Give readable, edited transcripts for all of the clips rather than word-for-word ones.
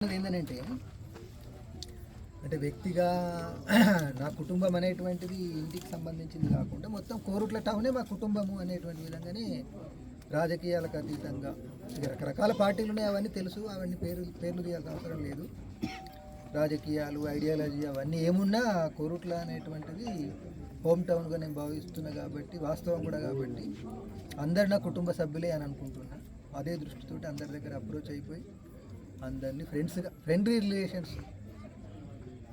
ఏంటంటే అంటే వ్యక్తిగా నా కుటుంబం అనేటువంటిది ఇంటికి సంబంధించింది కాకుండా మొత్తం కోరుట్ల టౌనే మా కుటుంబము అనేటువంటి విధంగానే రాజకీయాలకు అతీతంగా రకరకాల పార్టీలు ఉన్నాయి, అవన్నీ తెలుసు, అవన్నీ పేర్లు తీయాల్సిన అవసరం లేదు. రాజకీయాలు, ఐడియాలజీ అవన్నీ ఏమున్నా కోరుట్ల అనేటువంటిది హోమ్ టౌన్గా నేను భావిస్తున్నా కాబట్టి, వాస్తవం కూడా కాబట్టి అందరు నా కుటుంబ సభ్యులే అని అనుకుంటున్నా. అదే దృష్టితోటి అందరి దగ్గర అప్రోచ్ అయిపోయి అందరినీ ఫ్రెండ్లీ రిలేషన్స్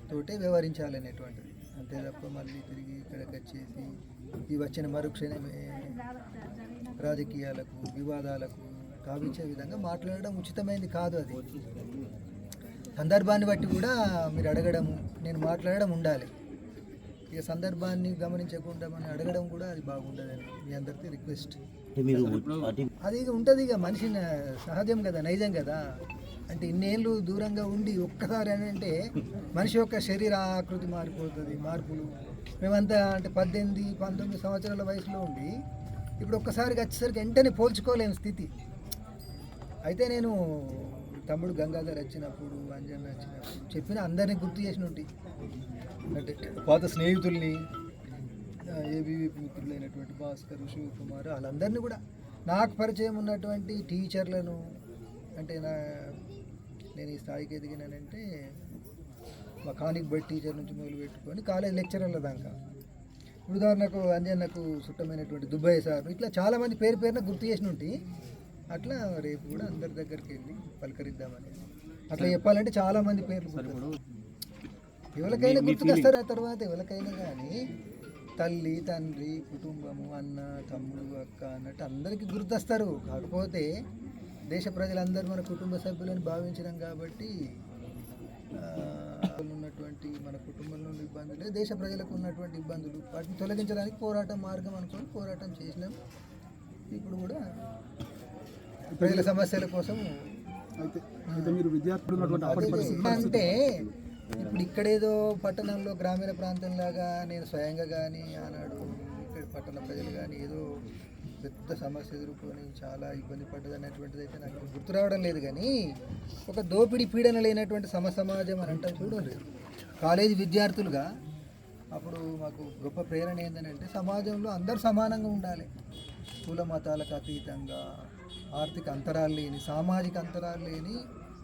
తోటే వ్యవహరించాలనేటువంటిది, అంతే తప్ప మళ్ళీ తిరిగి ఇక్కడికి వచ్చేసి ఈ వచ్చిన మరుక్షణమే రాజకీయాలకు, వివాదాలకు కావించే విధంగా మాట్లాడడం ఉచితమైనది కాదు. అది సందర్భాన్ని బట్టి కూడా మీరు అడగడము, నేను మాట్లాడడం ఉండాలి. ఇక సందర్భాన్ని గమనించకుండా మనం అడగడం కూడా అది బాగుండదని మీ అందరికీ రిక్వెస్ట్. అది ఉంటుంది, ఇక మనిషి సహజం కదా, నైజం కదా. అంటే ఇన్నేళ్ళు దూరంగా ఉండి ఒక్కసారి అని అంటే మనిషి యొక్క శరీర ఆకృతి మారిపోతుంది. మార్పులు మేమంతా అంటే 18-19 సంవత్సరాల వయసులో ఉండి ఇప్పుడు ఒక్కసారికి వచ్చేసరికి వెంటనే పోల్చుకోలేని స్థితి. అయితే నేను తమ్ముడు గంగాధర్ వచ్చినప్పుడు, అంజన్న వచ్చినప్పుడు చెప్పిన అందరినీ గుర్తు చేసినట్టు, అంటే పాత స్నేహితుల్ని, ఏబీవీపీ మిత్రులైనటువంటి భాస్కర్, శివకుమార్, వాళ్ళందరినీ కూడా, నాకు పరిచయం ఉన్నటువంటి టీచర్లను, అంటే నేను ఈ స్థాయికి ఎదిగినానంటే మా కానిక్ బట్టి టీచర్ నుంచి మొదలు పెట్టుకొని కాలేజ్ లెక్చరర్ల దాకా, ఉదాహరణకు అంజన్నకు చుట్టమైనటువంటి దుబాయ్ సార్, ఇట్లా చాలామంది పేరున గుర్తు చేసినట్టు. అట్లా రేపు కూడా అందరి దగ్గరికి వెళ్ళి పలకరిద్దామని, అట్లా చెప్పాలంటే చాలామంది పేర్లు ఎవరికైనా గుర్తుకొస్తారు. ఆ తర్వాత ఎవరికైనా కానీ తల్లి, తండ్రి, కుటుంబము, అన్న, తమ్ముడు, అక్క అన్నట్టు అందరికీ గుర్తొస్తారు. కాకపోతే దేశ ప్రజలందరూ మన కుటుంబ సభ్యులని భావించడం కాబట్టి ఉన్నటువంటి మన కుటుంబంలో ఉన్న ఇబ్బందులే దేశ ప్రజలకు ఉన్నటువంటి ఇబ్బందులు, వాటిని తొలగించడానికి పోరాటం మార్గం అనుకొని పోరాటం చేసినాం. ఇప్పుడు కూడా ప్రజల సమస్యల కోసం. మీరు విద్యార్థులు అంటే ఇప్పుడు ఇక్కడేదో పట్టణంలో గ్రామీణ ప్రాంతంలాగా నేను స్వయంగా కానీ ఆనాడు ఇక్కడ పట్టణ ప్రజలు కానీ ఏదో పెద్ద సమస్య ఎదుర్కొని చాలా ఇబ్బంది పడ్డది అనేటువంటిది అయితే నాకు గుర్తు రావడం లేదు. కానీ ఒక దోపిడీ పీడన లేనటువంటి సమాజం అని అంటే చూడండి. కాలేజీ విద్యార్థులుగా అప్పుడు మాకు గొప్ప ప్రేరణ ఏంటంటే సమాజంలో అందరూ సమానంగా ఉండాలి, కుల మతాలకు అతీతంగా, ఆర్థిక అంతరాలు లేని, సామాజిక అంతరాలు లేని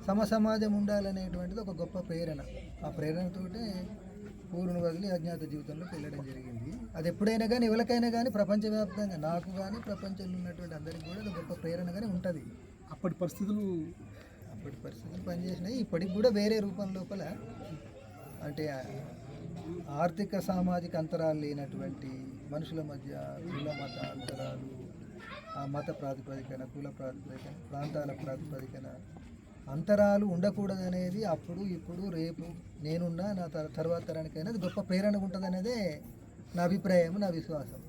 సమాజం ఉండాలనేటువంటిది ఒక గొప్ప ప్రేరణ. ఆ ప్రేరణతోటే ఊరును వదిలి అజ్ఞాత జీవితంలోకి వెళ్ళడం జరిగింది. అది ఎప్పుడైనా కానీ ఎవరికైనా కానీ ప్రపంచవ్యాప్తంగా, నాకు కానీ ప్రపంచంలో ఉన్నటువంటి అందరికీ కూడా అది గొప్ప ప్రేరణగానే ఉంటుంది. అప్పటి పరిస్థితులు పనిచేసినాయి. ఇప్పటికి కూడా వేరే రూపం లోపల, అంటే ఆర్థిక సామాజిక అంతరాలు లేనటువంటి మనుషుల మధ్య కుల మత అంతరాలు, ఆ మత ప్రాతిపదికన, కుల ప్రాతిపదికన, ప్రాంతాల ప్రాతిపదికన అంతరాలు ఉండకూడదు అనేది అప్పుడు, ఇప్పుడు, రేపు నేనున్నా నా తర్వాత తరానికైనా అది గొప్ప ప్రేరణ ఉంటుంది అనేదే నా అభిప్రాయం, నా విశ్వాసం.